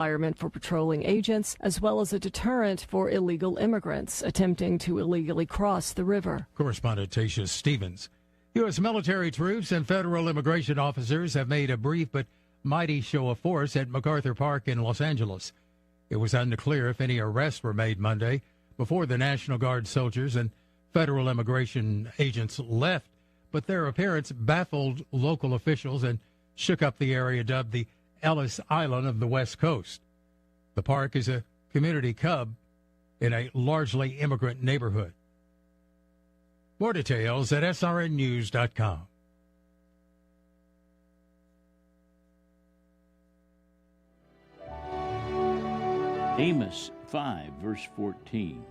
environment for patrolling agents, as well as a deterrent for illegal immigrants attempting to illegally cross the river. Correspondent Tasha Stevens. U.S. military troops and federal immigration officers have made a brief but mighty show of force at MacArthur Park in Los Angeles. It was unclear if any arrests were made Monday before the National Guard soldiers and federal immigration agents left, but their appearance baffled local officials and shook up the area dubbed the Ellis Island of the West Coast. The park is a community hub in a largely immigrant neighborhood. More details at srnnews.com. Amos 5, verse 14.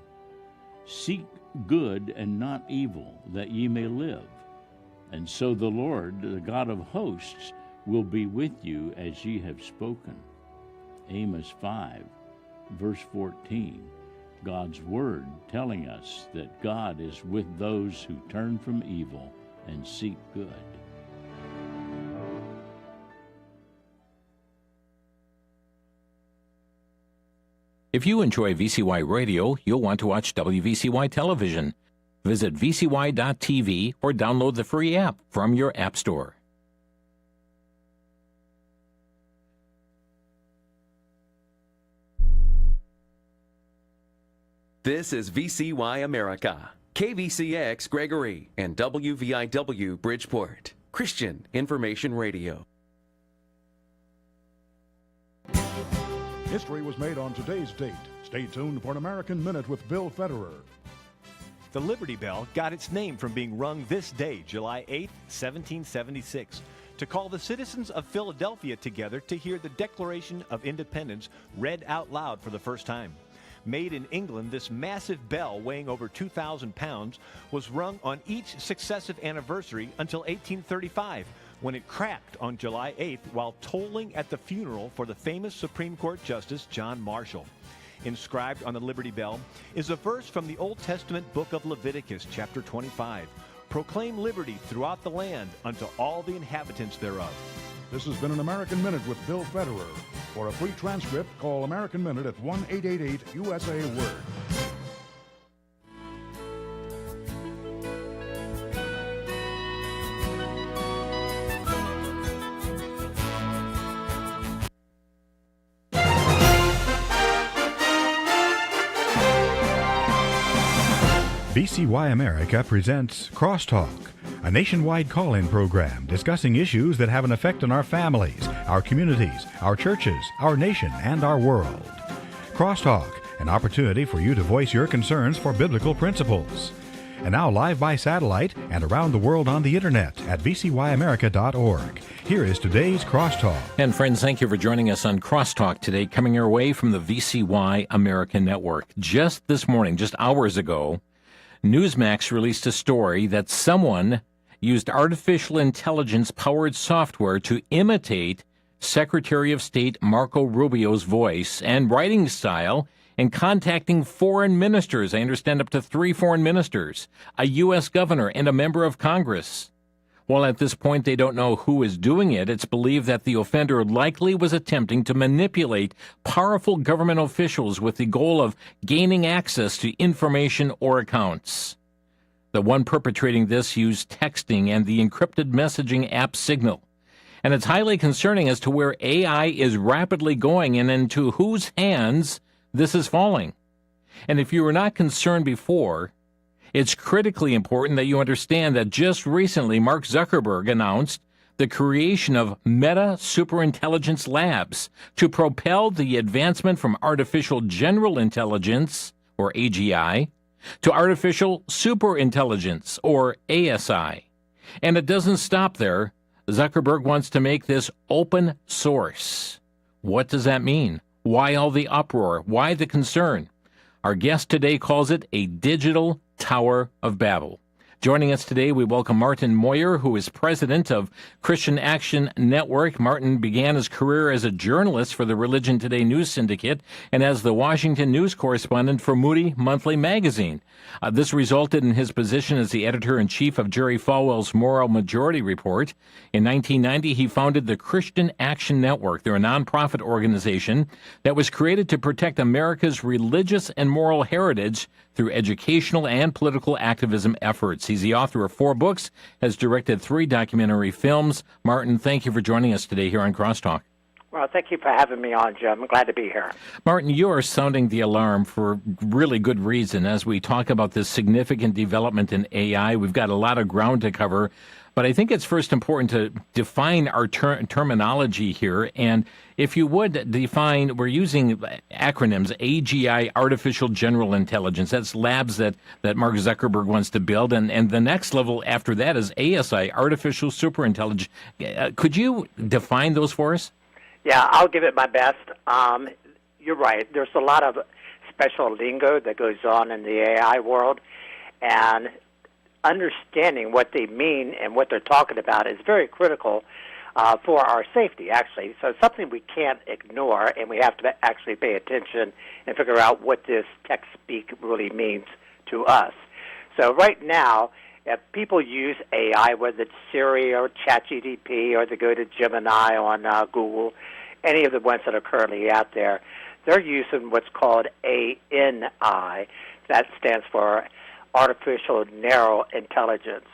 Seek good and not evil, that ye may live. And so the Lord, the God of hosts, will be with you as ye have spoken. Amos 5, verse 14. God's word telling us that God is with those who turn from evil and seek good. If you enjoy VCY Radio, you'll want to watch WVCY Television. Visit vcy.tv or download the free app from your app store. This is VCY America, KVCX Gregory, and WVIW Bridgeport, Christian Information Radio. History was made on today's date. Stay tuned for an American Minute with Bill Federer. The Liberty Bell got its name from being rung this day, July 8, 1776, to call the citizens of Philadelphia together to hear the Declaration of Independence read out loud for the first time. Made in England, this massive bell, weighing over 2,000 pounds, was rung on each successive anniversary until 1835, when it cracked on July 8th while tolling at the funeral for the famous Supreme Court Justice John Marshall. Inscribed on the Liberty Bell is a verse from the Old Testament book of Leviticus, chapter 25. Proclaim liberty throughout the land unto all the inhabitants thereof. This has been an American Minute with Bill Federer. For a free transcript, call American Minute at 1-888-USA-WORD. VCY America presents Crosstalk, a nationwide call-in program discussing issues that have an effect on our families, our communities, our churches, our nation, and our world. Crosstalk, an opportunity for you to voice your concerns for biblical principles. And now live by satellite and around the world on the internet at vcyamerica.org. Here is today's Crosstalk. And friends, thank you for joining us on Crosstalk today, coming your way from the VCY America Network. Just this morning, just hours ago, Newsmax released a story that someone used artificial intelligence-powered software to imitate Secretary of State Marco Rubio's voice and writing style in contacting foreign ministers. I understand up to 3 foreign ministers, a U.S. governor, and a member of Congress. While at this point they don't know who is doing it, it's believed that the offender likely was attempting to manipulate powerful government officials with the goal of gaining access to information or accounts. The one perpetrating this used texting and the encrypted messaging app Signal. And it's highly concerning as to where AI is rapidly going and into whose hands this is falling. And if you were not concerned before, it's critically important that you understand that just recently Mark Zuckerberg announced the creation of Meta Superintelligence Labs to propel the advancement from artificial general intelligence, or AGI, to artificial superintelligence, or ASI. And it doesn't stop there. Zuckerberg wants to make this open source. What does that mean? Why all the uproar? Why the concern? Our guest today calls it a digital Tower of Babel. Joining us today, we welcome Martin Moyer, who is president of Christian Action Network. Martin began his career as a journalist for the Religion Today news syndicate and as the Washington news correspondent for Moody Monthly magazine. This resulted in his position as the editor-in-chief of Jerry Falwell's Moral Majority Report. In 1990, he founded the Christian Action Network. They're a nonprofit organization that was created to protect America's religious and moral heritage through educational and political activism efforts. He's the author of 4 books, has directed 3 documentary films. Martin, thank you for joining us today here on Crosstalk. Well, thank you for having me on, Jim. I'm glad to be here. Martin, you are sounding the alarm for really good reason. As we talk about this significant development in AI, we've got a lot of ground to cover. But I think it's first important to define our terminology here. And if you would define, we're using acronyms, AGI, Artificial General Intelligence. That's labs that Mark Zuckerberg wants to build. And the next level after that is ASI, Artificial Superintelligence. Could you define those for us? Yeah, I'll give it my best. You're right. There's a lot of special lingo that goes on in the AI world. And understanding what they mean and what they're talking about is very critical for our safety, actually. So it's something we can't ignore, and we have to actually pay attention and figure out what this tech speak really means to us. So right now, if people use AI, whether it's Siri or ChatGPT or they go to Gemini on Google, any of the ones that are currently out there, they're using what's called ANI. That stands for Artificial Narrow Intelligence.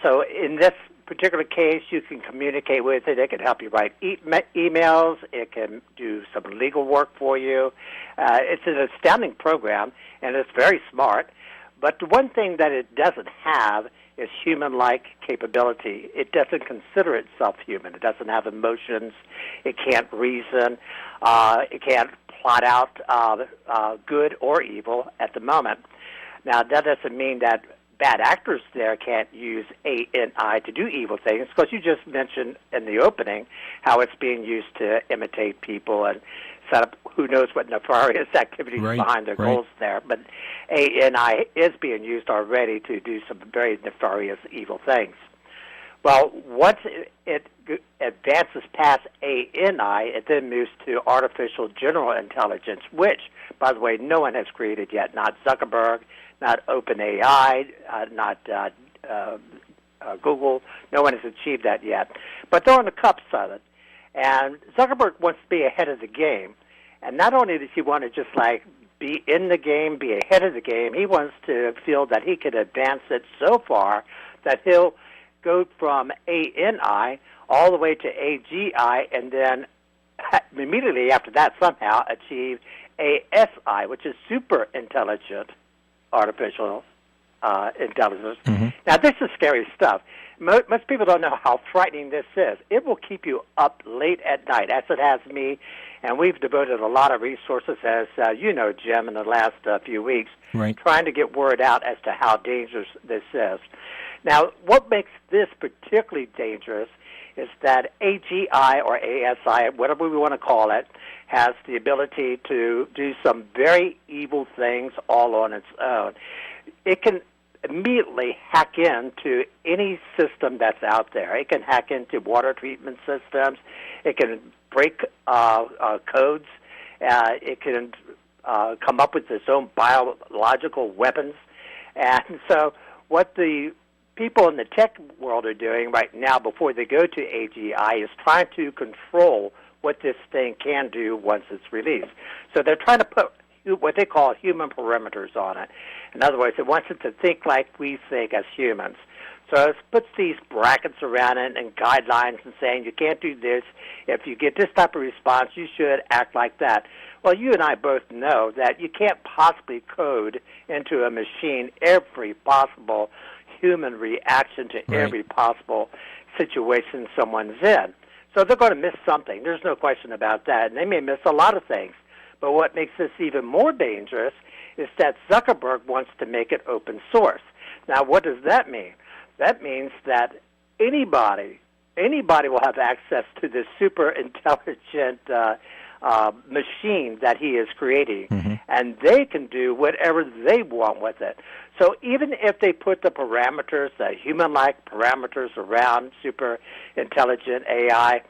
So in this particular case, you can communicate with it. It can help you write emails. It can do some legal work for you. It's an astounding program, and it's very smart. But the one thing that it doesn't have is human-like capability. It doesn't consider itself human. It doesn't have emotions. It can't reason. It can't plot out good or evil at the moment. Now, that doesn't mean that bad actors there can't use ANI to do evil things, because you just mentioned in the opening how it's being used to imitate people and set up who knows what nefarious activities behind their goals there. But ANI is being used already to do some very nefarious evil things. Well, once it advances past ANI, it then moves to Artificial General Intelligence, which, by the way, no one has created yet, not Zuckerberg, not OpenAI, not Google. No one has achieved that yet. But they're on the cusp of it. And Zuckerberg wants to be ahead of the game. And not only does he want to just like be in the game, be ahead of the game, he wants to feel that he can advance it so far that he'll go from ANI all the way to AGI and then immediately after that somehow achieve ASI, which is super intelligent artificial intelligence. Mm-hmm. Now, this is scary stuff. Most people don't know how frightening this is. It will keep you up late at night, as it has me, and we've devoted a lot of resources, as you know, Jim, in the last few weeks, trying to get word out as to how dangerous this is. Now, what makes this particularly dangerous is that AGI or ASI, whatever we want to call it, has the ability to do some very evil things all on its own. It can immediately hack into any system that's out there. It can hack into water treatment systems. It can break codes. It can come up with its own biological weapons. And so what the people in the tech world are doing right now before they go to AGI is trying to control what this thing can do once it's released. So they're trying to put what they call human parameters on it. In other words, it wants it to think like we think as humans. So it puts these brackets around it and guidelines and saying you can't do this. If you get this type of response, you should act like that. Well, you and I both know that you can't possibly code into a machine every possible human reaction to every possible situation someone's in. So they're going to miss something. There's no question about that. And they may miss a lot of things. But what makes this even more dangerous is that Zuckerberg wants to make it open source. Now, what does that mean? That means that anybody will have access to this super intelligent machine that he is creating, and they can do whatever they want with it. So even if they put the parameters, the human-like parameters around super intelligent AI,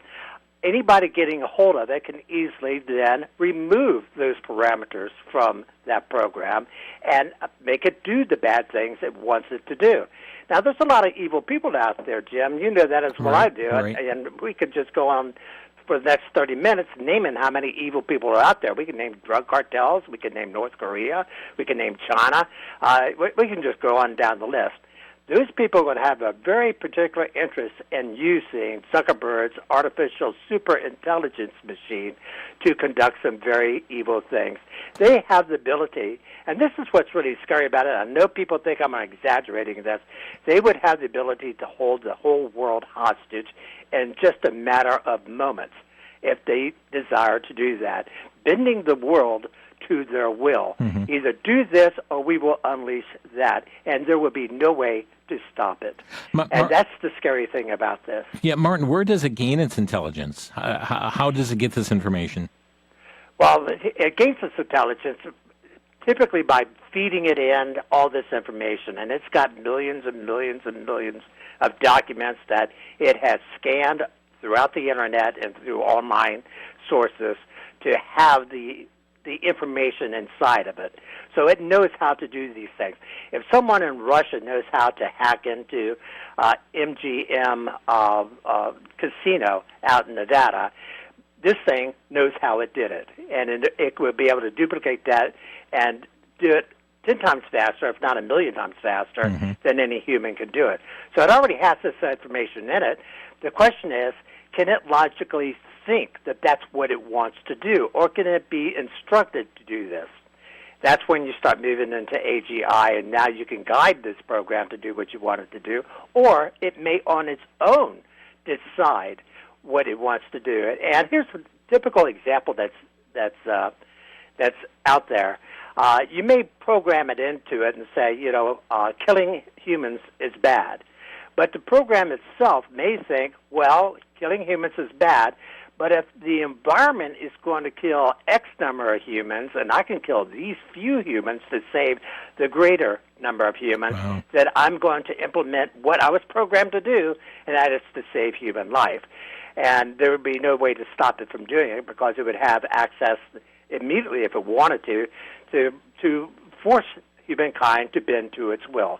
anybody getting a hold of it can easily then remove those parameters from that program and make it do the bad things it wants it to do. Now, there's a lot of evil people out there, Jim. You know that as well I do. Right. And we could just go on for the next 30 minutes naming how many evil people are out there. We can name drug cartels. We can name North Korea. We can name China. We can just go on down the list. Those people are going to have a very particular interest in using Zuckerberg's artificial super intelligence machine to conduct some very evil things. They have the ability, and this is what's really scary about it. I know people think I'm exaggerating this. They would have the ability to hold the whole world hostage in just a matter of moments if they desire to do that, bending the world to their will. Either do this or we will unleash that, and there will be no way to stop it. And that's the scary thing about this. Yeah, Martin, where does it gain its intelligence? How does it get this information? Well, it gains its intelligence typically by feeding it in all this information, and it's got millions and millions and millions of documents that it has scanned throughout the Internet and through online sources to have the information inside of it. So it knows how to do these things. If someone in Russia knows how to hack into MGM casino out in Nevada, this thing knows how it did it. And it will be able to duplicate that and do it 10 times faster, if not 1,000,000 times faster, than any human can do it. So it already has this information in it. The question is, can it logically think that that's what it wants to do, or can it be instructed to do this? That's when you start moving into AGI, and now you can guide this program to do what you want it to do, or it may on its own decide what it wants to do. And here's a typical example that's out there. You may program it into it and say, killing humans is bad. But the program itself may think, well, killing humans is bad, but if the environment is going to kill X number of humans, and I can kill these few humans to save the greater number of humans, then I'm going to implement what I was programmed to do, and that is to save human life. And there would be no way to stop it from doing it because it would have access immediately, if it wanted to force humankind to bend to its will.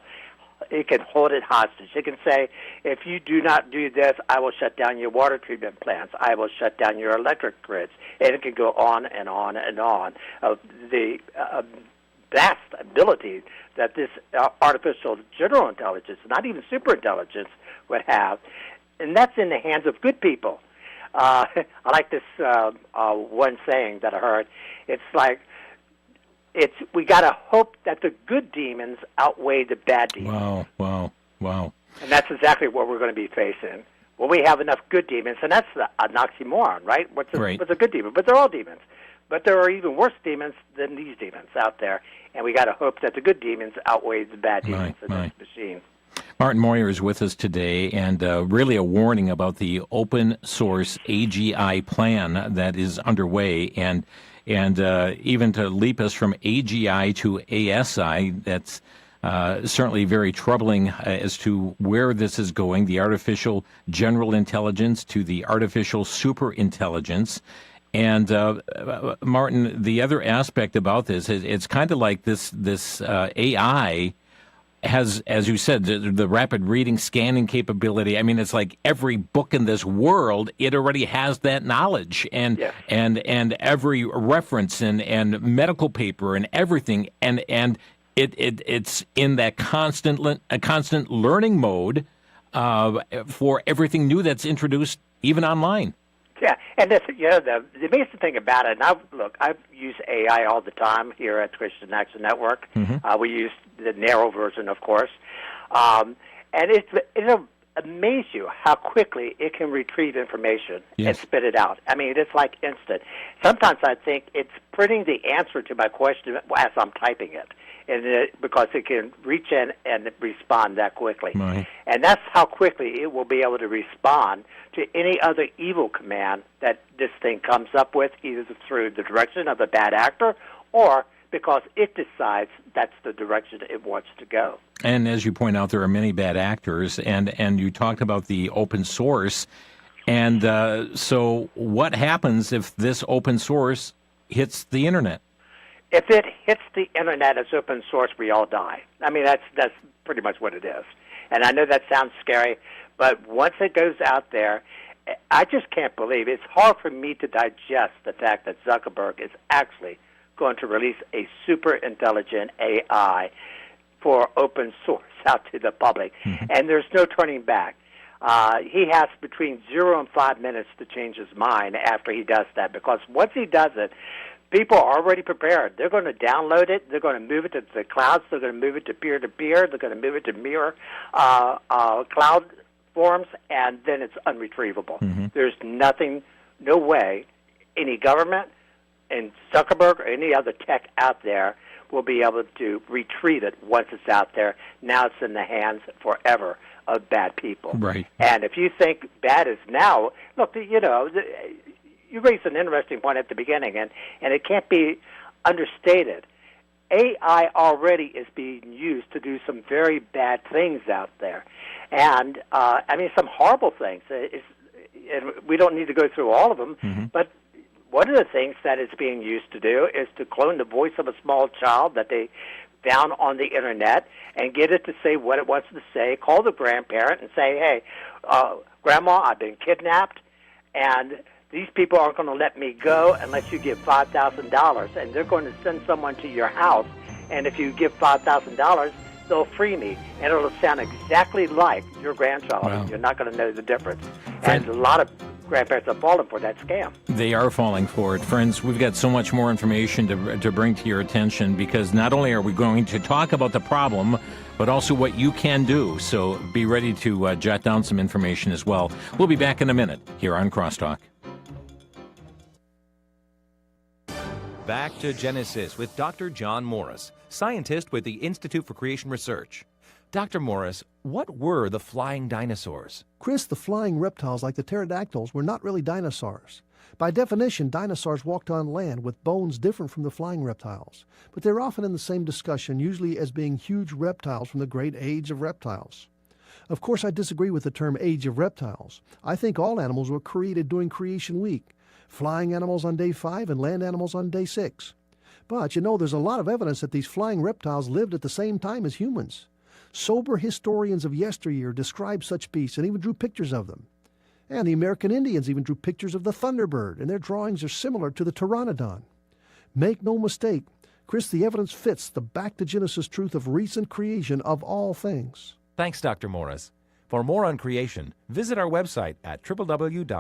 It can hold it hostage. It can say, if you do not do this, I will shut down your water treatment plants. I will shut down your electric grids. And it can go on and on and on. The vast ability that this artificial general intelligence, not even super intelligence, would have. And that's in the hands of good people. I like this one saying that I heard. It's like, we got to hope that the good demons outweigh the bad demons. Wow. And that's exactly what we're going to be facing. Well, we have enough good demons, and that's an oxymoron, right? What's a good demon? But they're all demons. But there are even worse demons than these demons out there, and we got to hope that the good demons outweigh the bad demons in this machine. Martin Moyer is with us today, and really a warning about the open source AGI plan that is underway, and even to leap us from AGI to ASI, that's certainly very troubling as to where this is going, the artificial general intelligence to the artificial super intelligence. And Martin, the other aspect about this is it's kind of like this AI has, as you said, the rapid reading, scanning capability. I mean, it's like every book in this world, it already has that knowledge, and every reference and medical paper and everything, and it's in that constant learning mode for everything new that's introduced, even online. Yeah, and this, the amazing thing about it, and I use AI all the time here at Christian Action Network. We use the narrow version, of course, and it's amaze you how quickly it can retrieve information and Yes. spit it out. I mean, it's like instant. Sometimes I think it's printing the answer to my question as I'm typing it, because it can reach in and respond that quickly. Right. And that's how quickly it will be able to respond to any other evil command that this thing comes up with, either through the direction of a bad actor or because it decides that's the direction it wants to go. And as you point out, there are many bad actors, and you talked about the open source. And so what happens if this open source hits the Internet? If it hits the Internet as open source, we all die. I mean, that's pretty much what it is. And I know that sounds scary, but once it goes out there, I just can't believe it's hard for me to digest the fact that Zuckerberg is actually going to release a super intelligent AI for open source out to the public. Mm-hmm. And there's no turning back. He has between 0 and 5 minutes to change his mind after he does that, because once he does it, people are already prepared. They're going to download it. They're going to move it to the clouds. They're going to move it to peer-to-peer. They're going to move it to mirror cloud forms, and then it's unretrievable. Mm-hmm. There's no way any government and Zuckerberg or any other tech out there will be able to retrieve it once it's out there. Now it's in the hands forever of bad people. Right. And if you think bad is now, look, you raised an interesting point at the beginning, and it can't be understated. AI already is being used to do some very bad things out there. And, some horrible things. And we don't need to go through all of them, mm-hmm. but one of the things that it's being used to do is to clone the voice of a small child that they found on the Internet and get it to say what it wants to say, call the grandparent and say, hey, Grandma, I've been kidnapped, and these people aren't going to let me go unless you give $5,000, and they're going to send someone to your house, and if you give $5,000, they'll free me, and it'll sound exactly like your grandchild. Wow. You're not going to know the difference. And a lot of grandparents are falling for that scam. They are falling for it. Friends, we've got so much more information to bring to your attention, because not only are we going to talk about the problem, but also what you can do. So be ready to jot down some information as well. We'll be back in a minute here on Crosstalk. Back to Genesis with Dr. John Morris, scientist with the Institute for Creation Research. Dr. Morris, what were the flying dinosaurs? Chris, the flying reptiles like the pterodactyls were not really dinosaurs. By definition, dinosaurs walked on land with bones different from the flying reptiles, but they're often in the same discussion, usually as being huge reptiles from the great age of reptiles. Of course, I disagree with the term age of reptiles. I think all animals were created during Creation Week, flying animals on day 5 and land animals on day 6. But, there's a lot of evidence that these flying reptiles lived at the same time as humans. Sober historians of yesteryear described such beasts and even drew pictures of them. And the American Indians even drew pictures of the thunderbird, and their drawings are similar to the pteranodon. Make no mistake, Chris, the evidence fits the back-to-Genesis truth of recent creation of all things. Thanks, Dr. Morris. For more on creation, visit our website at www.icr.org.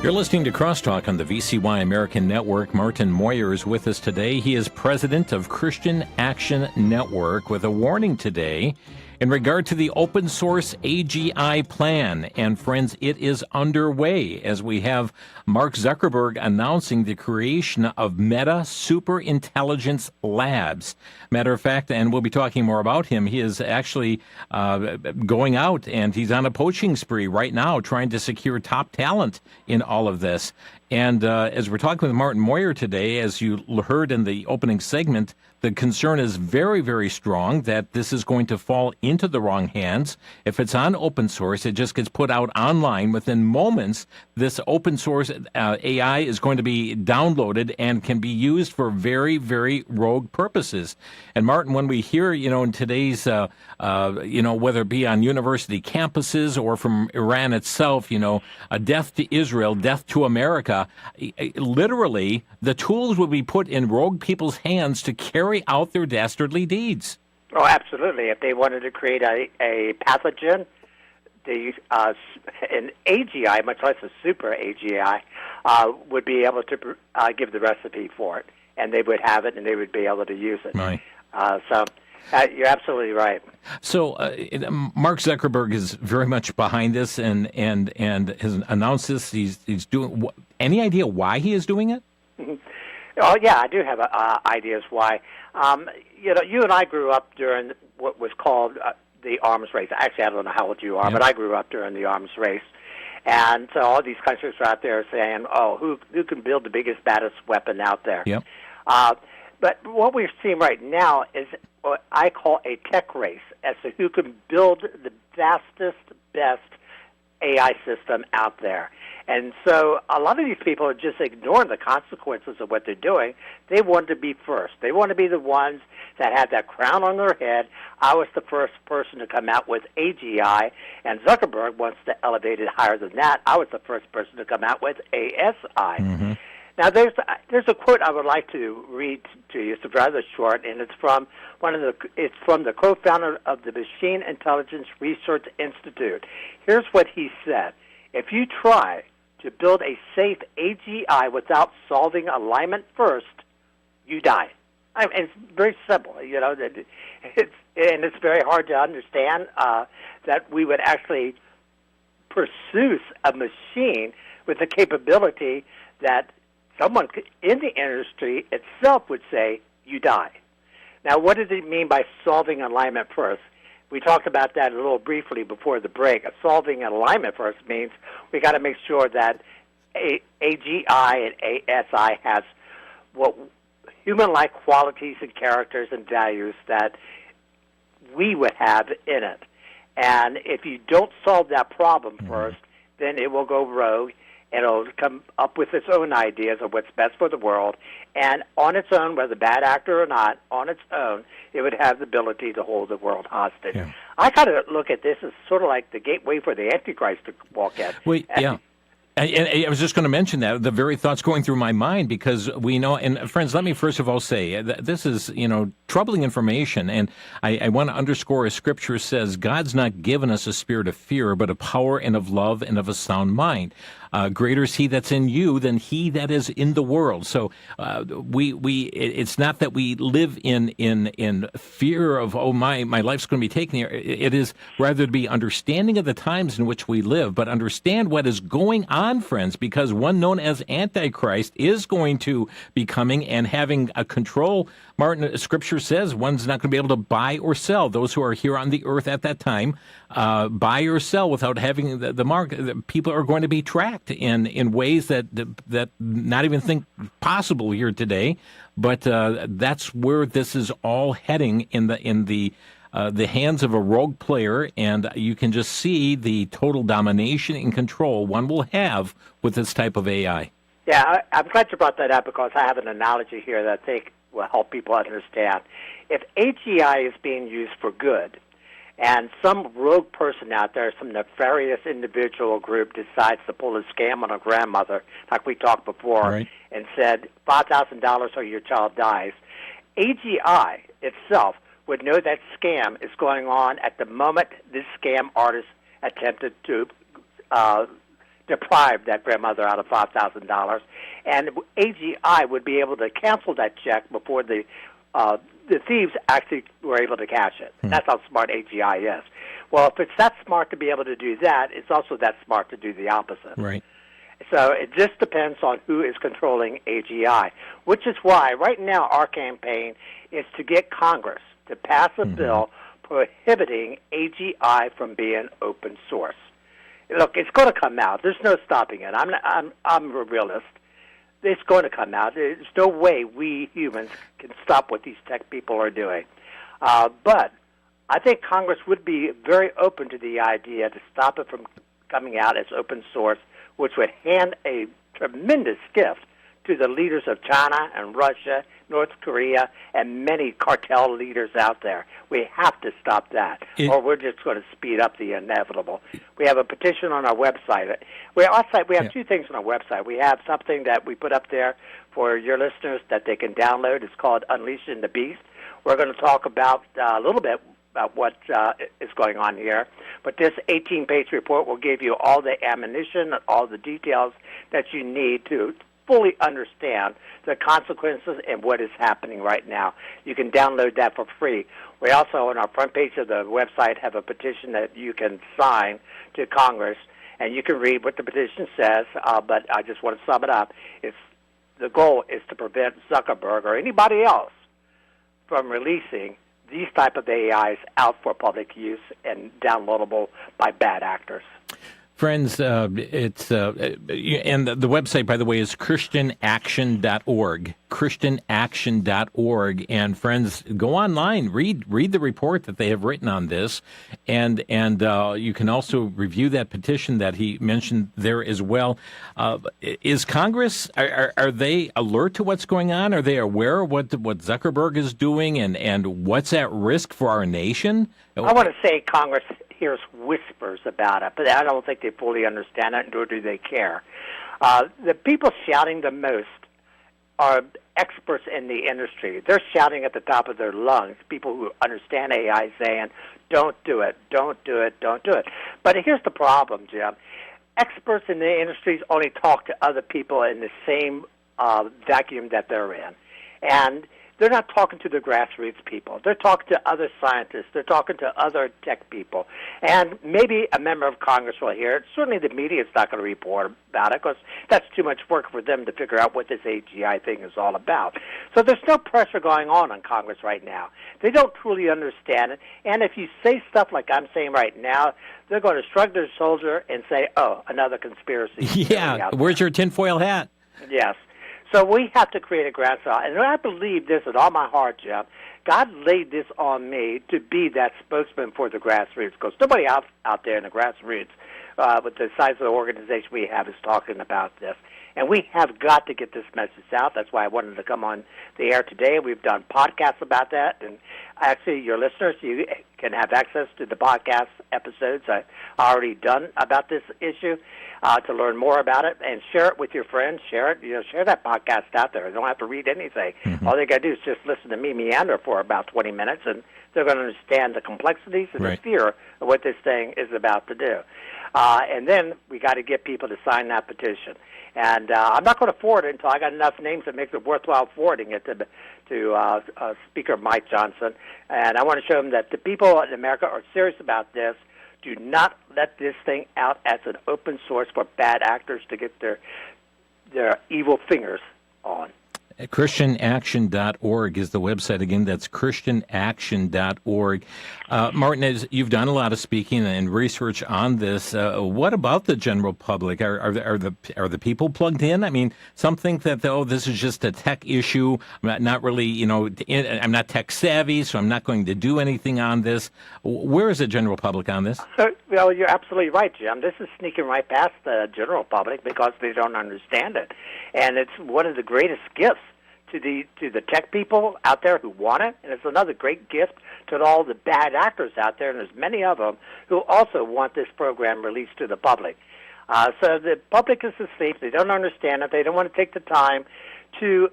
You're listening to Crosstalk on the VCY American Network. Martin Moyer is with us today. He is president of Christian Action Network, with a warning today in regard to the open source AGI plan. And friends, it is underway as we have Mark Zuckerberg announcing the creation of Meta Superintelligence Labs. Matter of fact, and we'll be talking more about him, he is actually going out and he's on a poaching spree right now trying to secure top talent in all of this. And as we're talking with Martin Moyer today, as you heard in the opening segment, the concern is very, very strong that this is going to fall into the wrong hands. If it's on open source, it just gets put out online. Within moments, this open source AI is going to be downloaded and can be used for very, very rogue purposes. And Martin, when we hear, in today's, whether it be on university campuses or from Iran itself, a death to Israel, death to America, literally, the tools will be put in rogue people's hands to carry out their dastardly deeds. Oh, absolutely. If they wanted to create a pathogen an AGI, much less a super AGI, would be able to give the recipe for it, and they would have it, and they would be able to use it. Right. You're absolutely right. So Mark Zuckerberg is very much behind this, and has announced this. He's doing. Any idea why he is doing it? Oh yeah, I do have ideas why. You and I grew up during what was called the arms race. Actually, I don't know how old you are, but I grew up during the arms race. And so all these countries are out there saying, oh, who can build the biggest, baddest weapon out there? Yep. But what we're seeing right now is what I call a tech race as to who can build the fastest, best AI system out there. And so a lot of these people are just ignoring the consequences of what they're doing. They want to be first. They want to be the ones that have that crown on their head. I was the first person to come out with AGI, and Zuckerberg wants to elevate it higher than that. I was the first person to come out with ASI. Mm-hmm. Now, there's a quote I would like to read to you. It's rather short, and it's from the co-founder of the Machine Intelligence Research Institute. Here's what he said: if you try to build a safe AGI without solving alignment first, you die. I mean, it's very simple, it's very hard to understand that we would actually pursue a machine with the capability that someone in the industry itself would say, you die. Now, what does it mean by solving alignment first? We talked about that a little briefly before the break. Solving alignment first means we got to make sure that AGI and ASI has what human-like qualities and characters and values that we would have in it. And if you don't solve that problem first, then it will go rogue, and it'll come up with its own ideas of what's best for the world. And on its own, whether bad actor or not, on its own, it would have the ability to hold the world hostage. Yeah. I kind of look at this as sort of like the gateway for the Antichrist to walk in. Yeah. And I was just going to mention that, the very thoughts going through my mind, because we know, and friends, let me first of all say, this is, troubling information, and I want to underscore, as Scripture says, God's not given us a spirit of fear, but of power and of love and of a sound mind. Greater is he that's in you than he that is in the world. So it's not that we live in fear of, my life's going to be taken here. It is rather to be understanding of the times in which we live, but understand what is going on, friends, because one known as Antichrist is going to be coming and having a control. Martin, Scripture says one's not going to be able to buy or sell. Those who are here on the earth at that time, buy or sell without having the mark. People are going to be tracked in ways that not even think possible here today. But that's where this is all heading in the hands of a rogue player, and you can just see the total domination and control one will have with this type of AI. Yeah, I'm glad you brought that up, because I have an analogy here that I think will help people understand. If AGI is being used for good, and some rogue person out there, some nefarious individual group decides to pull a scam on a grandmother, like we talked before, right, and said $5,000 or your child dies, AGI itself would know that scam is going on at the moment this scam artist attempted to deprive that grandmother out of $5,000, and AGI would be able to cancel that check before the thieves actually were able to cash it. That's how smart AGI is. Well, if it's that smart to be able to do that, it's also that smart to do the opposite. Right. So it just depends on who is controlling AGI, which is why right now our campaign is to get Congress to pass a bill prohibiting AGI from being open source. Look, it's going to come out. There's no stopping it. I'm a realist. It's going to come out. There's no way we humans can stop what these tech people are doing. But I think Congress would be very open to the idea to stop it from coming out as open source, which would hand a tremendous gift to the leaders of China and Russia, North Korea, and many cartel leaders out there. We have to stop that, or we're just going to speed up the inevitable. We have a petition on our website. We have two things on our website. We have something that we put up there for your listeners that they can download. It's called Unleashing the Beast. We're going to talk about a little bit about what is going on here. But this 18-page report will give you all the ammunition and all the details that you need to fully understand the consequences and what is happening right now. You can download that for free. We also, on our front page of the website, have a petition that you can sign to Congress, and you can read what the petition says, but I just want to sum it up. The goal is to prevent Zuckerberg or anybody else from releasing these type of AIs out for public use and downloadable by bad actors. Friends, it's and the website, by the way, is ChristianAction.org. ChristianAction.org. And friends, go online, read the report that they have written on this, and you can also review that petition that he mentioned there as well. Is Congress, are they alert to what's going on? Are they aware of what Zuckerberg is doing and what's at risk for our nation? I want to say Congress hears whispers about it, but I don't think they fully understand it, nor do they care. The people shouting the most are experts in the industry. They're shouting at the top of their lungs, people who understand AI, saying, don't do it, don't do it, don't do it. But here's the problem, Jim. Experts in the industries only talk to other people in the same vacuum that they're in. And they're not talking to the grassroots people. They're talking to other scientists. They're talking to other tech people. And maybe a member of Congress will hear it. Certainly the media is not going to report about it because that's too much work for them to figure out what this AGI thing is all about. So there's no pressure going on Congress right now. They don't truly understand it. And if you say stuff like I'm saying right now, they're going to shrug their shoulder and say, oh, another conspiracy. Yeah, where's your tinfoil hat? Yes. So we have to create a groundswell. And I believe this with all my heart, Jeff. God laid this on me to be that spokesman for the grassroots, because nobody out there in the grassroots with the size of the organization we have is talking about this. And we have got to get this message out. That's why I wanted to come on the air today. We've done podcasts about that. And actually, your listeners, you can have access to the podcast episodes I've already done about this issue to learn more about it. And share it with your friends. Share it. Share that podcast out there. You don't have to read anything. Mm-hmm. All they got to do is just listen to me meander for about 20 minutes, and they're going to understand the complexities and the fear of what this thing is about to do. And then we got to get people to sign that petition. And I'm not going to forward it until I got enough names that makes it worthwhile forwarding it to Speaker Mike Johnson. And I want to show him that the people in America are serious about this. Do not let this thing out as an open source for bad actors to get their evil fingers on. ChristianAction.org is the website. Again, that's ChristianAction.org. Martin, as you've done a lot of speaking and research on this, what about the general public? Are the people plugged in? I mean, some think that, this is just a tech issue. I'm not really, I'm not tech savvy, so I'm not going to do anything on this. Where is the general public on this? Well, you're absolutely right, Jim. This is sneaking right past the general public because they don't understand it. And it's one of the greatest gifts to the tech people out there who want it, and it's another great gift to all the bad actors out there, and there's many of them who also want this program released to the public. So the public is asleep. They don't understand it. They don't want to take the time to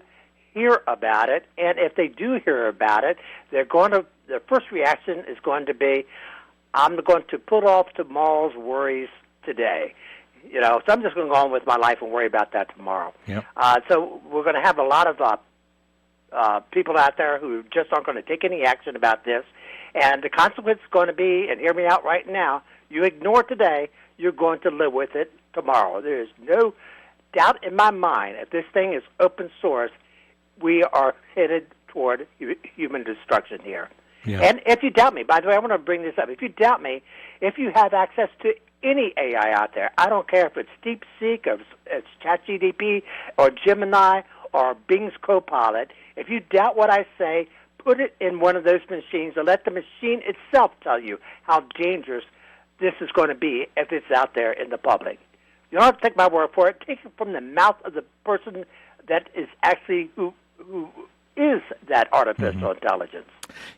hear about it, and if they do hear about it, their first reaction is going to be, I'm going to put off tomorrow's worries today. So I'm just going to go on with my life and worry about that tomorrow. Yep. So we're going to have a lot of people out there who just aren't going to take any action about this. And the consequence is going to be, and hear me out right now, you ignore it today, you're going to live with it tomorrow. There is no doubt in my mind, if this thing is open source, we are headed toward human destruction here. Yeah. And if you doubt me, by the way, I want to bring this up. If you doubt me, if you have access to any AI out there, I don't care if it's DeepSeek, or it's ChatGPT, or Gemini, or Bing's Copilot, if you doubt what I say, put it in one of those machines and let the machine itself tell you how dangerous this is going to be if it's out there in the public. You don't have to take my word for it. Take it from the mouth of the person that is actually who is that artificial intelligence.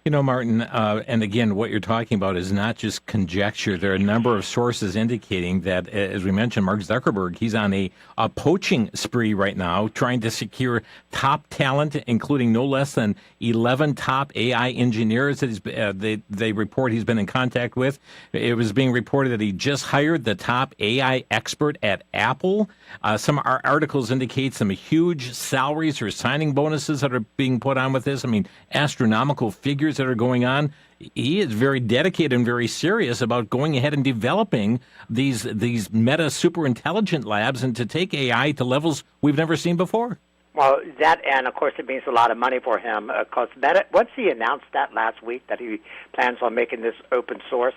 You know, Martin, and again, what you're talking about is not just conjecture. There are a number of sources indicating that, as we mentioned, Mark Zuckerberg, he's on a poaching spree right now, trying to secure top talent, including no less than 11 top AI engineers that they report he's been in contact with. It was being reported that he just hired the top AI expert at Apple. Some articles indicate some huge salaries or signing bonuses that are being put on with this. I mean, astronomical figures that are going on. He is very dedicated and very serious about going ahead and developing these meta super intelligent labs and to take AI to levels we've never seen before. Well, that, and of course it means a lot of money for him, because Meta, once he announced that last week that he plans on making this open source,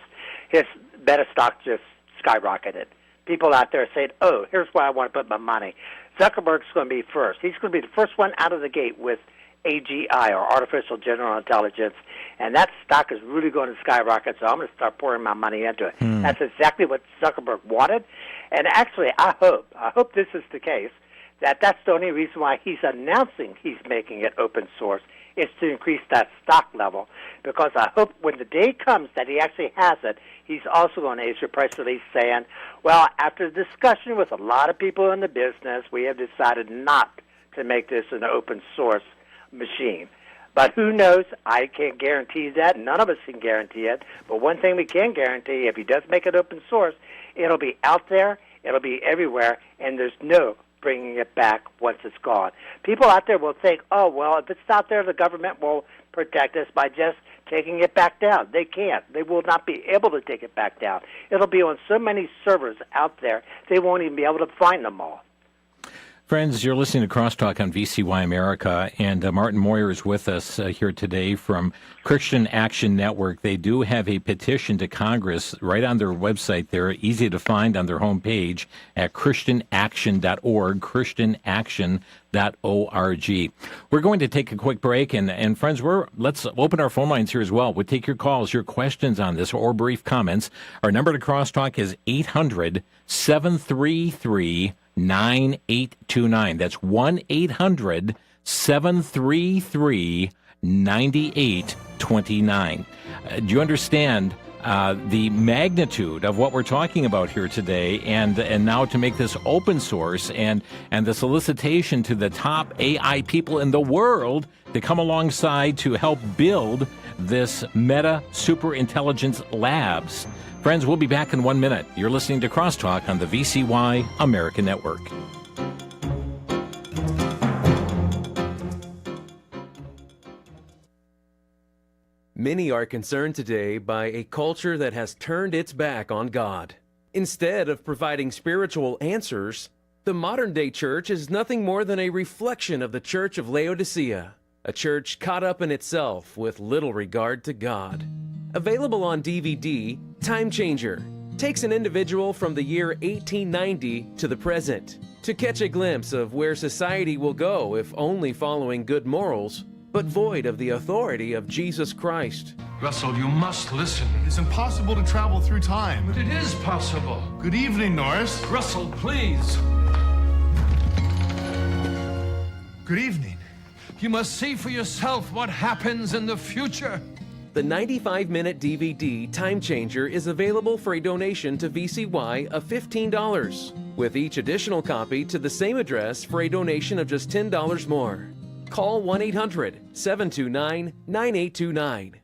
his Meta stock just skyrocketed. People out there saying, oh, here's where I want to put my money. Zuckerberg's going to be first. He's going to be the first one out of the gate with AGI, or Artificial General Intelligence, and that stock is really going to skyrocket, so I'm going to start pouring my money into it. That's exactly what Zuckerberg wanted, and actually I hope this is the case, that's the only reason why he's announcing he's making it open source, is to increase that stock level, because I hope when the day comes that he actually has it, he's also going to issue a press release saying, well, after discussion with a lot of people in the business, we have decided not to make this an open source machine. But who knows? I can't guarantee that. None of us can guarantee it. But one thing we can guarantee, if he does make it open source, it'll be out there, it'll be everywhere, and there's no bringing it back once it's gone. People out there will think, oh, well, if it's out there, the government will protect us by just taking it back down. They can't. They will not be able to take it back down. It'll be on so many servers out there, they won't even be able to find them all. Friends, you're listening to Crosstalk on VCY America, and Martin Moyer is with us here today from Christian Action Network. They do have a petition to Congress right on their website there, easy to find on their homepage at christianaction.org, christianaction.org. We're going to take a quick break, and friends, let's open our phone lines here as well. We'll take your calls, your questions on this, or brief comments. Our number to Crosstalk is 800-733-9829. That's 1-800-733-9829. Do you understand the magnitude of what we're talking about here today, and now to make this open source and the solicitation to the top AI people in the world to come alongside to help build this Meta Super Intelligence Labs? Friends, we'll be back in 1 minute. You're listening to Crosstalk on the VCY American Network. Many are concerned today by a culture that has turned its back on God. Instead of providing spiritual answers, the modern-day church is nothing more than a reflection of the Church of Laodicea, a church caught up in itself with little regard to God. Available on DVD, Time Changer takes an individual from the year 1890 to the present to catch a glimpse of where society will go if only following good morals, but void of the authority of Jesus Christ. Russell, you must listen. It's impossible to travel through time. But it is possible. Good evening, Norris. Russell, please. Good evening. You must see for yourself what happens in the future. The 95-minute DVD Time Changer is available for a donation to VCY of $15, with each additional copy to the same address for a donation of just $10 more. Call 1-800-729-9829.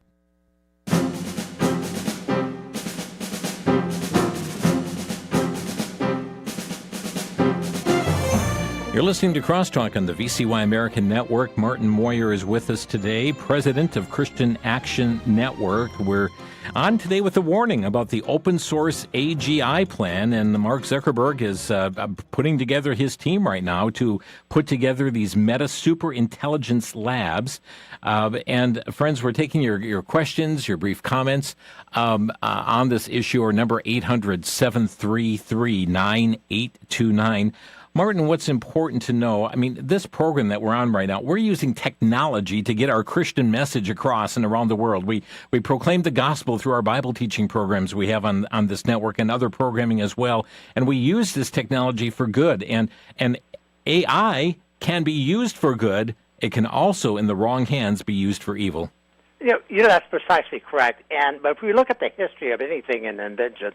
You're listening to Crosstalk on the VCY American Network. Martin Moyer is with us today, president of Christian Action Network. We're on today with a warning about the open source AGI plan, and Mark Zuckerberg is putting together his team right now to put together these Meta Super Intelligence Labs. And friends, we're taking your questions, your brief comments on this issue, or number 800-733-9829. Martin, what's important to know, I mean, this program that we're on right now, we're using technology to get our Christian message across and around the world. We proclaim the gospel through our Bible teaching programs we have on this network and other programming as well. And we use this technology for good. And AI can be used for good. It can also, in the wrong hands, be used for evil. That's precisely correct. But if we look at the history of anything in inventions,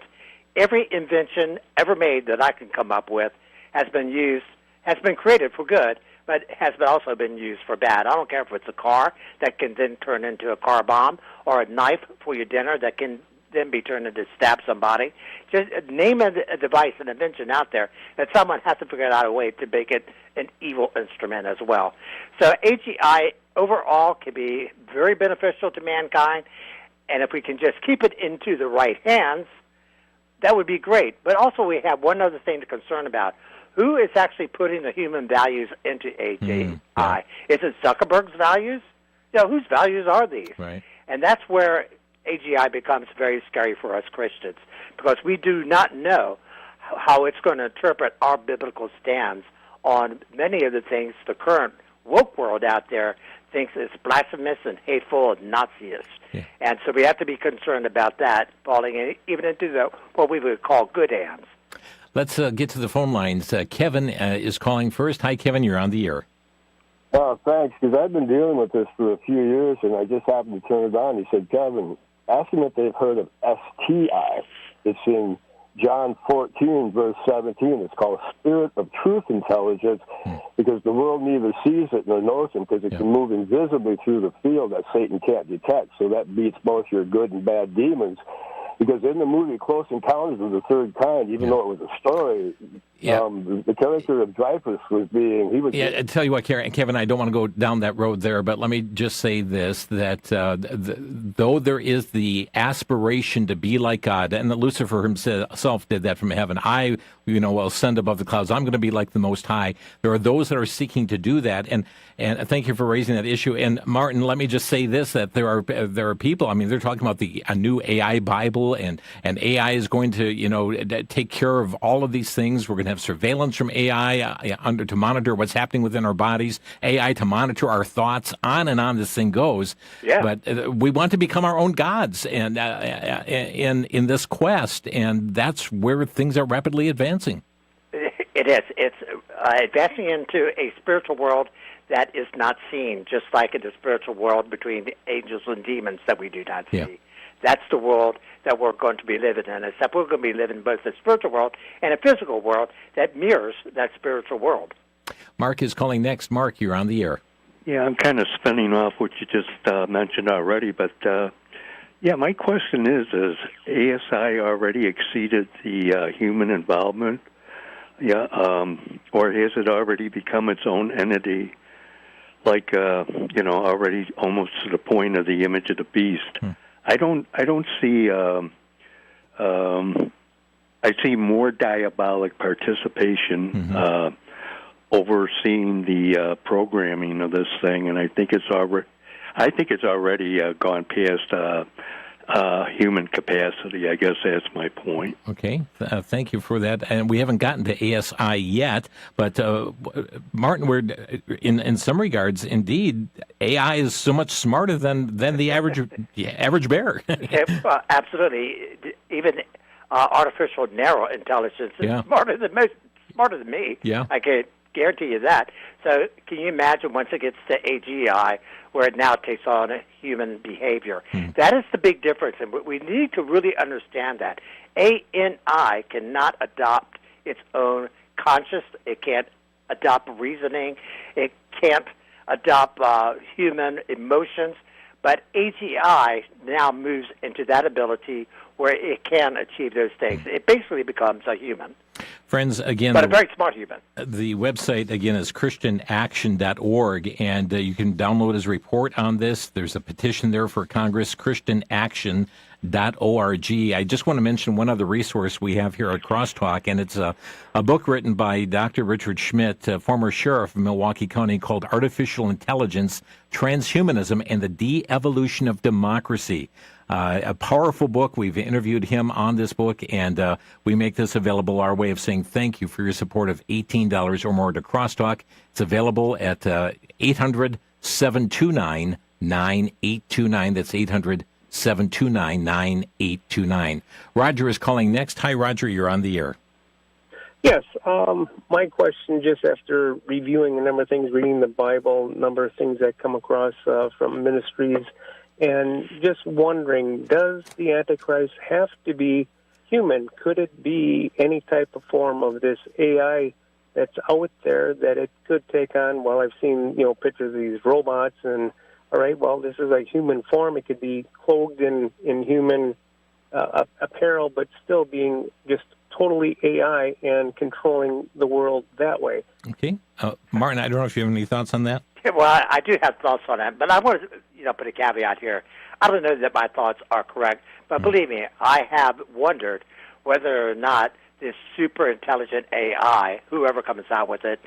every invention ever made that I can come up with has been created for good, but has also been used for bad. I don't care if it's a car that can then turn into a car bomb, or a knife for your dinner that can then be turned into stab somebody. Just name a device, an invention out there, that someone has to figure out a way to make it an evil instrument as well. So AGI overall can be very beneficial to mankind, and if we can just keep it into the right hands, that would be great. But also we have one other thing to concern about. Who is actually putting the human values into AGI? Is it Zuckerberg's values? Whose values are these? Right. And that's where AGI becomes very scary for us Christians, because we do not know how it's going to interpret our biblical stance on many of the things the current woke world out there thinks is blasphemous and hateful and Nazi-ish. Yeah. And so we have to be concerned about that falling even into what we would call good hands. Let's get to the phone lines. Kevin is calling first. Hi, Kevin. You're on the air. Oh, thanks, because I've been dealing with this for a few years, and I just happened to turn it on. He said, Kevin, ask them if they've heard of STI. It's in John 14, verse 17. It's called Spirit of Truth Intelligence, because the world neither sees it nor knows it, because it can move invisibly through the field that Satan can't detect. So that beats both your good and bad demons. Because in the movie Close Encounters of the Third Kind, even though it was a story, the character of Dreyfus was I tell you what, Kevin, I don't want to go down that road there, but let me just say this, that though there is the aspiration to be like God, and that Lucifer himself did that from heaven, I will ascend above the clouds, I'm going to be like the Most High. There are those that are seeking to do that, and thank you for raising that issue. And Martin, let me just say this, that there are people, they're talking about a new AI Bible, and AI is going to, take care of all of these things. We're going to have surveillance from AI to monitor what's happening within our bodies, AI to monitor our thoughts, on and on this thing goes. Yeah. But we want to become our own gods and in this quest, and that's where things are rapidly advancing. It is. It's advancing into a spiritual world that is not seen, just like in the spiritual world between the angels and demons that we do not see. Yeah. That's the world that we're going to be living in, except we're going to be living both the spiritual world and a physical world that mirrors that spiritual world. Mark is calling next. Mark, you're on the air. Yeah, I'm kind of spinning off what you just mentioned already, but my question is ASI already exceeded the human involvement? Or has it already become its own entity, like, already almost to the point of the image of the beast? I don't see. I see more diabolic participation overseeing the programming of this thing, and I think it's already gone past human capacity. I guess that's my point. Okay, thank you for that. And we haven't gotten to ASI yet, but Martin, we're in some regards, indeed, AI is so much smarter than the average bear. Absolutely, even artificial narrow intelligence is smarter than me. Yeah, I can guarantee you that. So can you imagine once it gets to AGI, where it now takes on a human behavior? That is the big difference, and we need to really understand that. ANI cannot adopt its own conscience. It can't adopt reasoning. It can't adopt human emotions. But AGI now moves into that ability where it can achieve those things. It basically becomes a human. Friends, again, but a very smart human. The website, again, is christianaction.org, and you can download his report on this. There's a petition there for Congress, christianaction.org. I just want to mention one other resource we have here at Crosstalk, and it's a book written by Dr. Richard Schmidt, former sheriff of Milwaukee County, called Artificial Intelligence, Transhumanism, and the De-Evolution of Democracy. A powerful book. We've interviewed him on this book, and we make this available, our way of saying thank you for your support of $18 or more to Crosstalk. It's available at 800-729-9829. That's 800-729-9829. Roger is calling next. Hi, Roger. You're on the air. Yes. My question, just after reviewing a number of things, reading the Bible, a number of things that come across from ministries And just wondering, does the Antichrist have to be human? Could it be any type of form of this AI that's out there that it could take on? Well, I've seen, pictures of these robots, and all right, well, this is a human form. It could be clothed in human apparel, but still being just totally AI and controlling the world that way. Okay. Martin, I don't know if you have any thoughts on that? Well, I do have thoughts on that, but I want to, put a caveat here. I don't know that my thoughts are correct, but believe me, I have wondered whether or not this super intelligent AI, whoever comes out with it,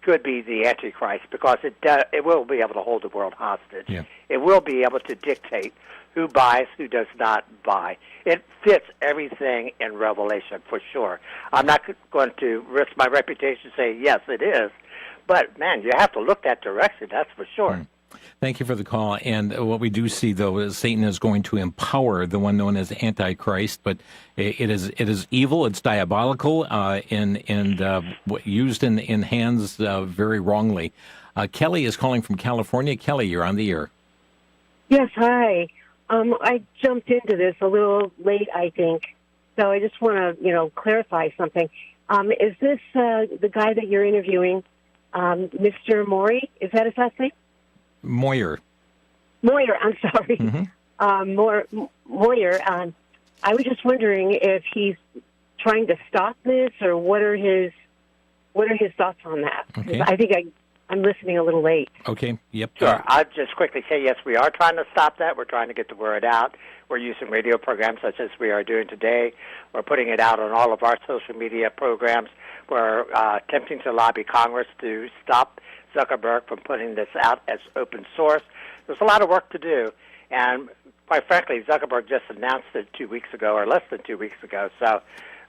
could be the Antichrist, because it will be able to hold the world hostage. Yeah. It will be able to dictate who buys, who does not buy. It fits everything in Revelation for sure. I'm not going to risk my reputation saying yes, it is, but man, you have to look that direction. That's for sure. Thank you for the call. And what we do see, though, is Satan is going to empower the one known as Antichrist, but it is evil, it's diabolical, and used in hands very wrongly. Kelly is calling from California. Kelly, you're on the air. Yes, hi. I jumped into this a little late, I think, so I just want to, clarify something. Is this the guy that you're interviewing, Mr. Maury? Is that his last name? Moyer, I'm sorry. Moyer. I was just wondering if he's trying to stop this, or what are his thoughts on that? Okay. I think I'm listening a little late. Okay. Yep. Sure. I'll just quickly say, yes, we are trying to stop that. We're trying to get the word out. We're using radio programs such as we are doing today. We're putting it out on all of our social media programs. We're attempting to lobby Congress to stop Zuckerberg from putting this out as open source. There's a lot of work to do, and quite frankly, Zuckerberg just announced it 2 weeks ago, or less than 2 weeks ago, so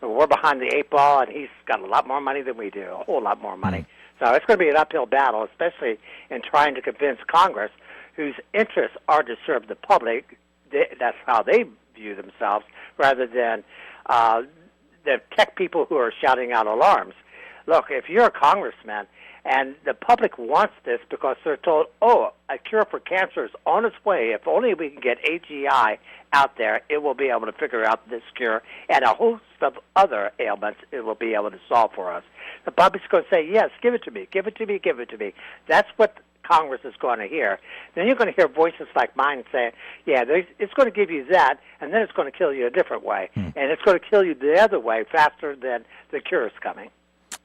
we're behind the eight ball, and he's got a lot more money than we do, a whole lot more money. So it's going to be an uphill battle, especially in trying to convince Congress, whose interests are to serve the public. That's how they view themselves, rather than the tech people who are shouting out alarms. Look, if you're a congressman and the public wants this because they're told, a cure for cancer is on its way. If only we can get AGI out there, it will be able to figure out this cure and a host of other ailments it will be able to solve for us. The public's going to say, yes, give it to me, give it to me, give it to me. That's what Congress is going to hear. Then you're going to hear voices like mine saying, yeah, it's going to give you that, and then it's going to kill you a different way. And it's going to kill you the other way faster than the cure is coming.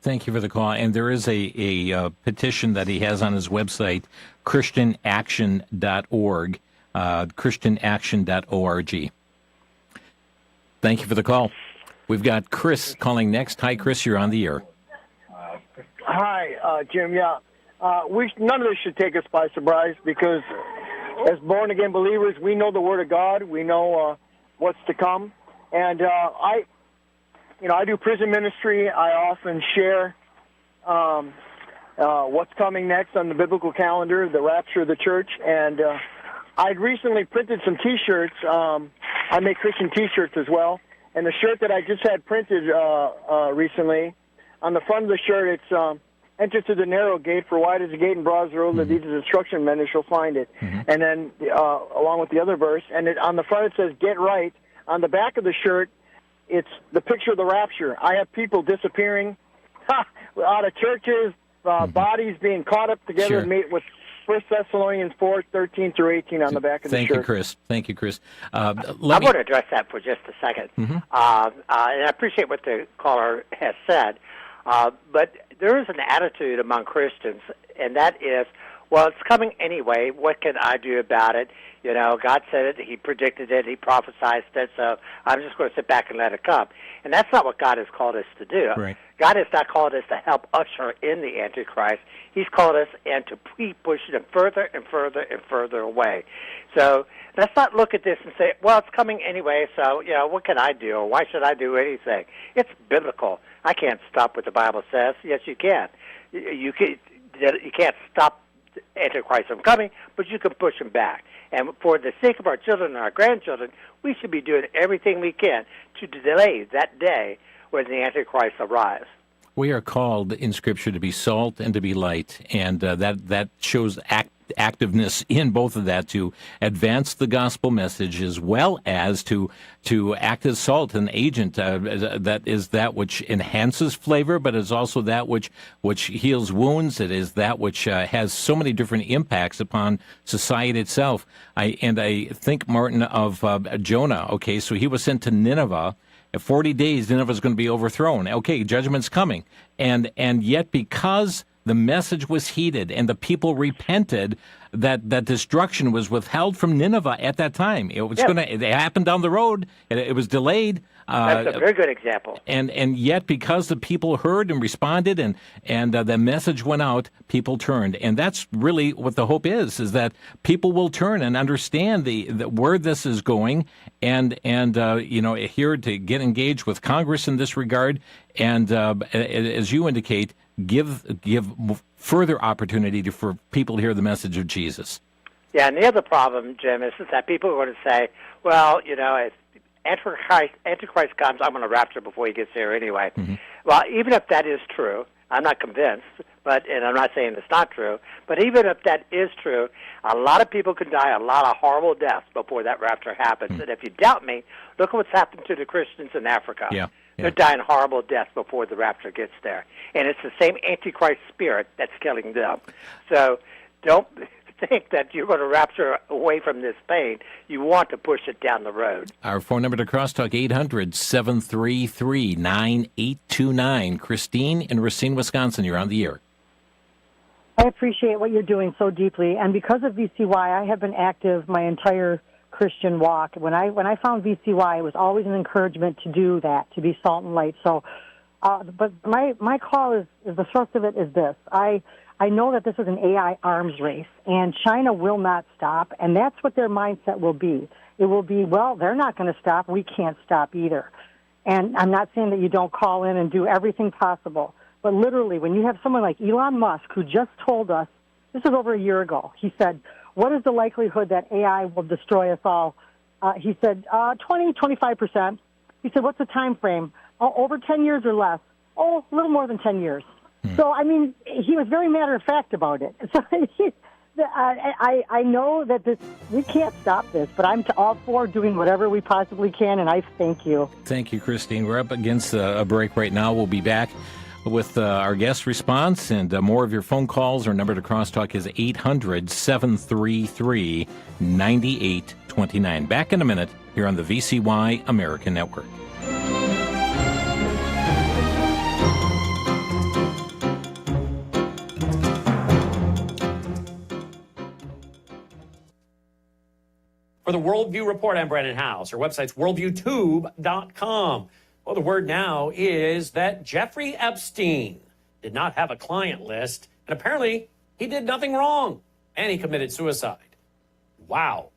Thank you for the call. And there is a petition that he has on his website, ChristianAction.org, ChristianAction.org. Thank you for the call. We've got Chris calling next. Hi, Chris, you're on the air. Hi, Jim. Yeah, none of this should take us by surprise, because as born-again believers, we know the Word of God. We know what's to come. And I do prison ministry. I often share what's coming next on the biblical calendar, the rapture of the church. And I'd recently printed some T-shirts. I make Christian T-shirts as well. And the shirt that I just had printed recently, on the front of the shirt, it's enter through the narrow gate, for wide is the gate and broad is the road that leads to destruction, many shall find it. And then along with the other verse, and on the front it says, get right. On the back of the shirt, it's the picture of the rapture. I have people disappearing out of churches, bodies being caught up together, with 1 Thessalonians 4:13 through 18 on the back of the shirt. Thank you, Chris. I want to address that for just a second. And I appreciate what the caller has said. But there is an attitude among Christians, and that is, well, it's coming anyway. What can I do about it? God said it. He predicted it. He prophesied it. So I'm just going to sit back and let it come. And that's not what God has called us to do. Right. God has not called us to help usher in the Antichrist. He's called us and to keep pushing him further and further and further away. So let's not look at this and say, well, it's coming anyway, so, what can I do, or why should I do anything? It's biblical. I can't stop what the Bible says. Yes, you can. You can't stop Antichrist from coming, but you can push him back. And for the sake of our children and our grandchildren, we should be doing everything we can to delay that day when the Antichrist arrives. We are called in Scripture to be salt and to be light, and that shows activeness in both of that, to advance the gospel message as well as to act as salt, an agent that is that which enhances flavor, but is also that which heals wounds. It is that which has so many different impacts upon society itself. I think, Martin, of Jonah. Okay, so he was sent to Nineveh. In 40 days, Nineveh is going to be overthrown. Okay, judgment's coming, and yet because the message was heeded and the people repented, that destruction was withheld from Nineveh at that time. It was it happened down the road. It was delayed. That's a very good example. And yet, because the people heard and responded, and the message went out, people turned. And that's really what the hope is that people will turn and understand the where this is going, and here to get engaged with Congress in this regard, and as you indicate, give further opportunity for people to hear the message of Jesus. Yeah, and the other problem, Jim, is that people are going to say, well, if Antichrist comes, I'm going to rapture before he gets here anyway. Mm-hmm. Well, even if that is true, I'm not convinced, and I'm not saying it's not true, but even if that is true, a lot of people can die a lot of horrible deaths before that rapture happens. Mm-hmm. And if you doubt me, look at what's happened to the Christians in Africa. Yeah. They're dying horrible deaths before the rapture gets there. And it's the same Antichrist spirit that's killing them. So don't think that you're going to rapture away from this pain. You want to push it down the road. Our phone number to Crosstalk, 800-733-9829. Christine in Racine, Wisconsin, you're on the air. I appreciate what you're doing so deeply. And because of VCY, I have been active my entire Christian walk. When I found VCY, it was always an encouragement to do that, to be salt and light. So, but my call is the thrust of it is this. I know that this is an AI arms race, and China will not stop, and that's what their mindset will be. It will be, well, they're not going to stop. We can't stop either. And I'm not saying that you don't call in and do everything possible, but literally, when you have someone like Elon Musk, who just told us, this was over a year ago, he said, what is the likelihood that AI will destroy us all? He said 20-25%. He said, what's the time frame? Oh, over 10 years or less. Oh, a little more than 10 years. So, I mean, he was very matter-of-fact about it. So I know that we can't stop this, but I'm all for doing whatever we possibly can, and I thank you. Thank you, Christine. We're up against a break right now. We'll be back with our guest response and more of your phone calls. Our number to Crosstalk is 800-733-9829. Back in a minute here on the VCY American Network. For the Worldview Report, I'm Brandon House. Our website's worldviewtube.com. Well, the word now is that Jeffrey Epstein did not have a client list, and apparently he did nothing wrong, and he committed suicide. Wow.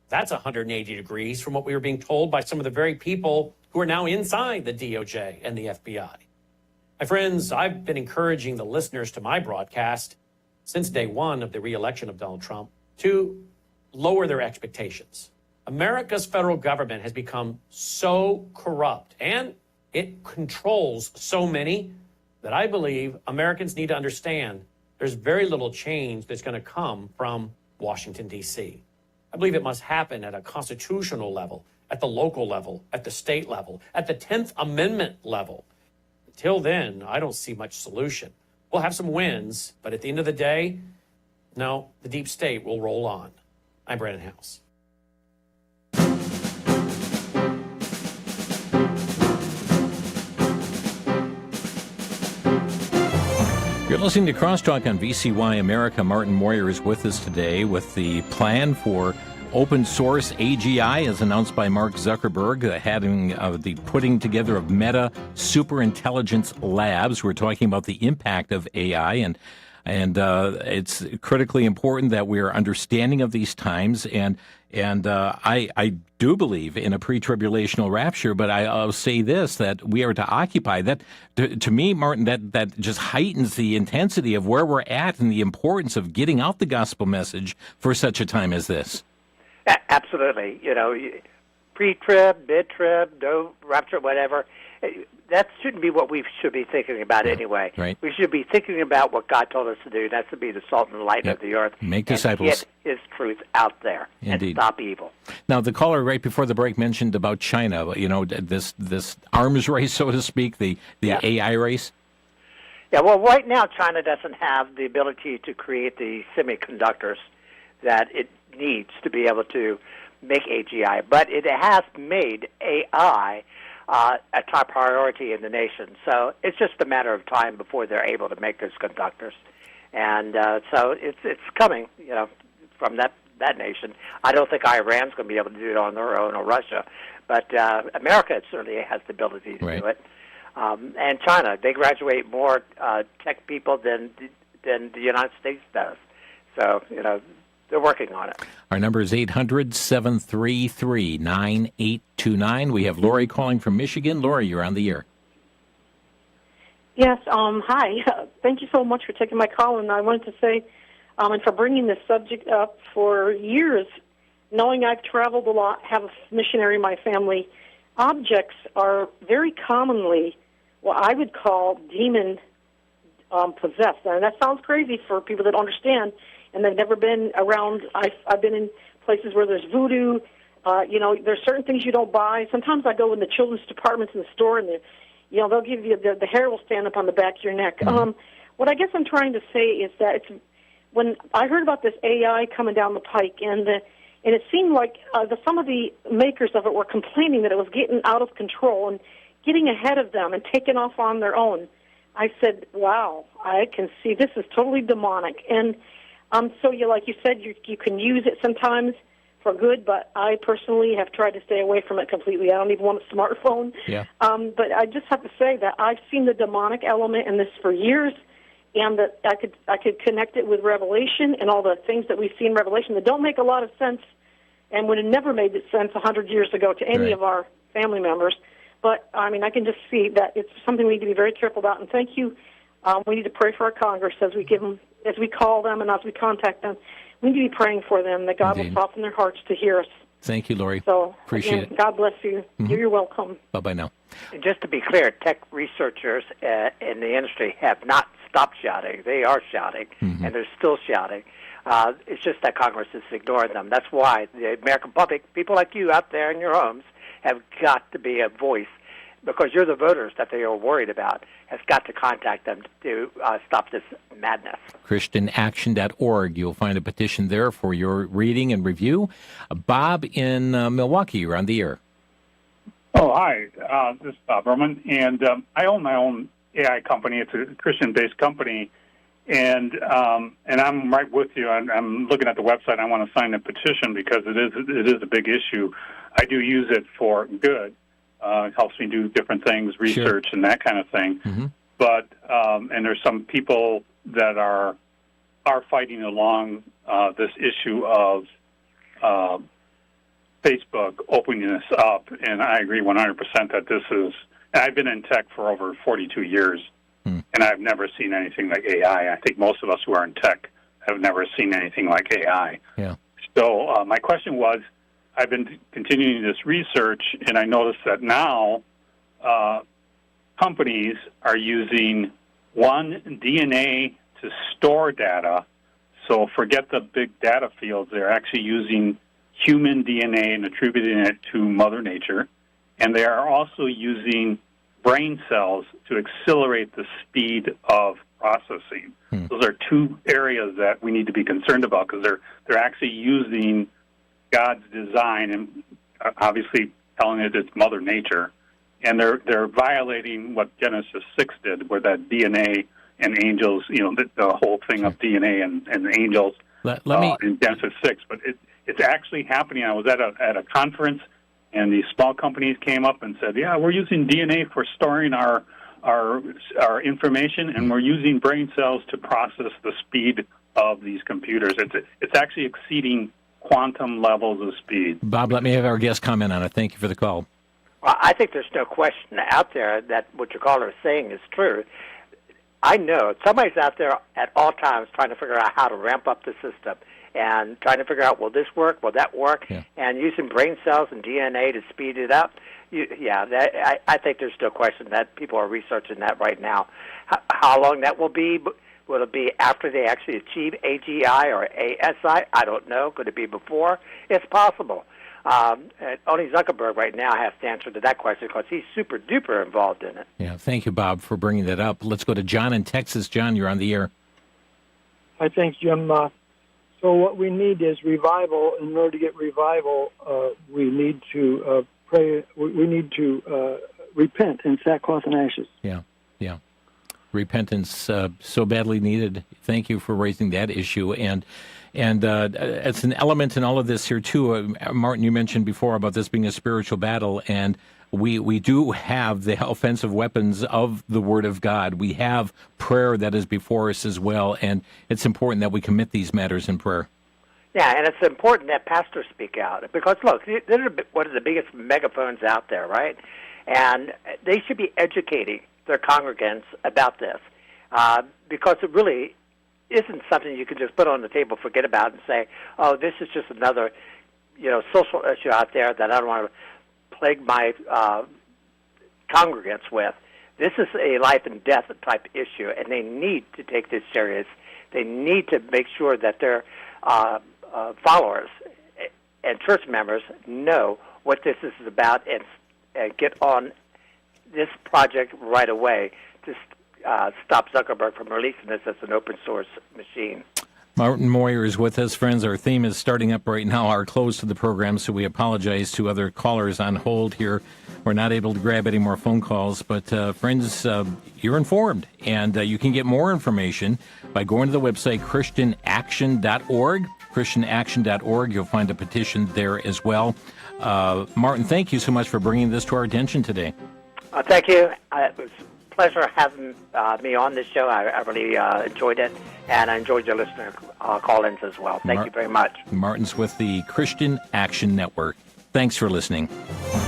That's 180 degrees from what we were being told by some of the very people who are now inside the DOJ and the FBI. My friends, I've been encouraging the listeners to my broadcast since day one of the re-election of Donald Trump to lower their expectations. America's federal government has become so corrupt and it controls so many that I believe Americans need to understand there's very little change that's going to come from Washington, D.C. I believe it must happen at a constitutional level, at the local level, at the state level, at the 10th Amendment level. Until then, I don't see much solution. We'll have some wins, but at the end of the day, no, the deep state will roll on. I'm Brandon House. You're listening to Crosstalk on VCY America. Martin Moyer is with us today with the plan for open source AGI, as announced by Mark Zuckerberg, having the putting together of Meta Superintelligence Labs. We're talking about the impact of AI, and it's critically important that we are understanding of these times. And I do believe in a pre-tribulational rapture, but I'll say this, that we are to occupy that. To me, Martin, that just heightens the intensity of where we're at and the importance of getting out the gospel message for such a time as this. Absolutely. Pre-trib, mid-trib, no rapture, whatever. that shouldn't be what we should be thinking about anyway. Right. We should be thinking about what God told us to do. That's to be the salt and the light of the earth. Make and disciples. Get His truth out there. Indeed. And stop evil. Now, the caller right before the break mentioned about China, this arms race, so to speak, the AI race. Yeah, well, right now China doesn't have the ability to create the semiconductors that it needs to be able to make AGI, but it has made AI a top priority in the nation. So it's just a matter of time before they're able to make those conductors, and so it's coming, from that nation. I don't think Iran's going to be able to do it on their own, or Russia, but America certainly has the ability to do it. And China, they graduate more tech people than the United States does. So they're working on it. Our number is 800-733-9829. We have Lori calling from Michigan. Lori, you're on the air. Yes, hi. Thank you so much for taking my call. And I wanted to say, and for bringing this subject up for years, knowing I've traveled a lot, have a missionary in my family, objects are very commonly what I would call demon possessed. And that sounds crazy for people that don't understand, and they've never been around. I've been in places where there's voodoo. There's certain things you don't buy. Sometimes I go in the children's departments in the store, and they'll give you the hair will stand up on the back of your neck. Mm-hmm. What I guess I'm trying to say is that when I heard about this AI coming down the pike, and it seemed like some of the makers of it were complaining that it was getting out of control and getting ahead of them and taking off on their own. I said, wow, I can see this is totally demonic. And so like you said, you can use it sometimes for good, but I personally have tried to stay away from it completely. I don't even want a smartphone. Yeah. But I just have to say that I've seen the demonic element in this for years, and that I could connect it with Revelation and all the things that we see in Revelation that don't make a lot of sense and would have never made sense 100 years ago to any of our family members. But, I can just see that it's something we need to be very careful about. And thank you. We need to pray for our Congress as we call them and as we contact them. We need to be praying for them, that God will soften their hearts to hear us. Thank you, Lori. So, appreciate it. God bless you. Mm-hmm. You're welcome. Bye-bye now. And just to be clear, tech researchers in the industry have not stopped shouting. They are shouting, and they're still shouting. It's just that Congress is ignoring them. That's why the American public, people like you out there in your homes, have got to be a voice, because you're the voters that they are worried about, has got to contact them to stop this madness. ChristianAction.org. You'll find a petition there for your reading and review. Bob in Milwaukee, you're on the air. Oh, hi. This is Bob Berman, and I own my own AI company. It's a Christian-based company, and I'm right with you. I'm looking at the website. I want to sign a petition because it is a big issue. I do use it for good. It helps me do different things, research and that kind of thing. Mm-hmm. But and there's some people that are fighting along this issue of Facebook opening this up, and I agree 100% that this is. And I've been in tech for over 42 years, and I've never seen anything like AI. I think most of us who are in tech have never seen anything like AI. Yeah. So my question was, I've been continuing this research, and I noticed that now companies are using DNA to store data. So forget the big data fields. They're actually using human DNA and attributing it to Mother Nature. And they are also using brain cells to accelerate the speed of processing. Those are two areas that we need to be concerned about, because they're actually using God's design and obviously telling it it's Mother Nature, and they're violating what Genesis 6 did, where that DNA and angels, the whole thing of DNA and angels in Genesis 6. But it's actually happening. I was at a conference, and these small companies came up and said, "Yeah, we're using DNA for storing our information, and we're using brain cells to process the speed of these computers." It's actually exceeding quantum levels of speed. Bob, let me have our guest comment on it. Thank you for the call. Well, I think there's no question out there that what your caller is saying is true. I know somebody's out there at all times trying to figure out how to ramp up the system. and trying to figure out, will this work, will that work, and using brain cells and DNA to speed it up. I think there's still a question that people are researching that right now. How long that will be? Will it be after they actually achieve AGI or ASI? I don't know. Could it be before? It's possible. Only Zuckerberg right now has the answer to that question because he's super duper involved in it. Yeah, thank you, Bob, for bringing that up. Let's go to John in Texas. John, you're on the air. Hi, thanks, Jim. So what we need is revival. In order to get revival, we need to pray. We need to repent in sackcloth and ashes. Yeah. Repentance, so badly needed. Thank you for raising that issue. And it's an element in all of this here, too. Martin, you mentioned before about this being a spiritual battle, and we do have the offensive weapons of the Word of God. We have prayer that is before us as well, and it's important that we commit these matters in prayer. Yeah, and it's important that pastors speak out because, look, they're one of the biggest megaphones out there, right? And they should be educating their congregants about this because it really isn't something you can just put on the table, forget about, and say, oh, this is just another, social issue out there that I don't want to plague my congregants with. This is a life and death type issue, and they need to take this serious. They need to make sure that their followers and church members know what this is about and get on this project right away to stop Zuckerberg from releasing this as an open source machine. Martin Moyer is with us, friends. Our theme is starting up right now, our close to the program, so we apologize to other callers on hold here. We're not able to grab any more phone calls, but friends, you're informed, and you can get more information by going to the website christianaction.org. christianaction.org. You'll find a petition there as well. Martin, thank you so much for bringing this to our attention today. Thank you. It was a pleasure having me on this show. I really enjoyed it, and I enjoyed your listener call-ins as well. Thank you very much. Martin's with the Christian Action Network. Thanks for listening.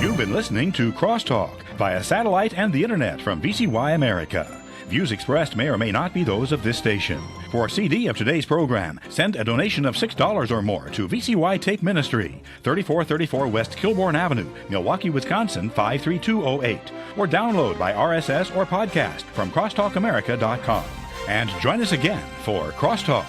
You've been listening to Crosstalk via satellite and the internet from VCY America. Views expressed may or may not be those of this station. For a CD of today's program, send a donation of $6 or more to VCY Take Ministry, 3434 West Kilbourne Avenue, Milwaukee, Wisconsin, 53208, or download by RSS or podcast from crosstalkamerica.com. And join us again for Crosstalk.